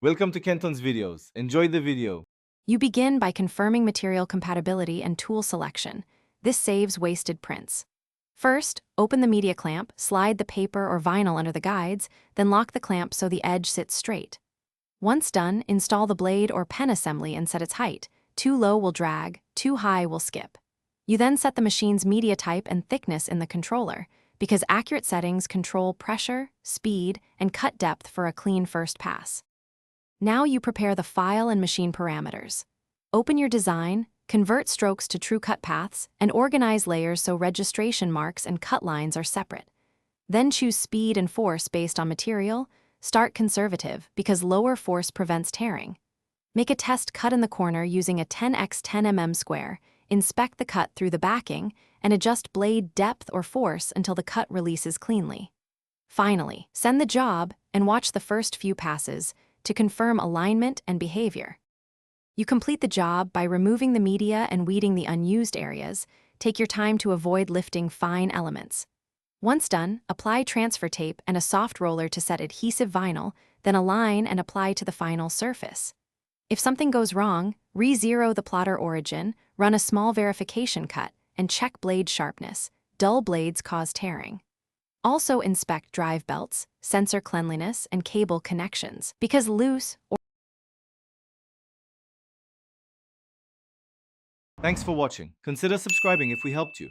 Welcome to Kenton's videos. Enjoy the video. You begin by confirming material compatibility and tool selection. This saves wasted prints. First, open the media clamp, slide the paper or vinyl under the guides, then lock the clamp so the edge sits straight. Once done, install the blade or pen assembly and set its height. Too low will drag, too high will skip. You then set the machine's media type and thickness in the controller, because accurate settings control pressure, speed, and cut depth for a clean first pass. Now you prepare the file and machine parameters. Open your design, convert strokes to true cut paths, and organize layers so registration marks and cut lines are separate. Then choose speed and force based on material. Start conservative, because lower force prevents tearing. Make a test cut in the corner using a 10x 10 mm square, inspect the cut through the backing, and adjust blade depth or force until the cut releases cleanly. Finally, send the job and watch the first few passes to confirm alignment and behavior. You complete the job by removing the media and weeding the unused areas. Take your time to avoid lifting fine elements. Once done, apply transfer tape and a soft roller to set adhesive vinyl, then align and apply to the final surface. If something goes wrong, re-zero the plotter origin, run a small verification cut, and check blade sharpness. Dull blades cause tearing. Also inspect drive belts, sensor cleanliness, and cable connections, because loose or Thanks for watching. Consider subscribing if we helped you.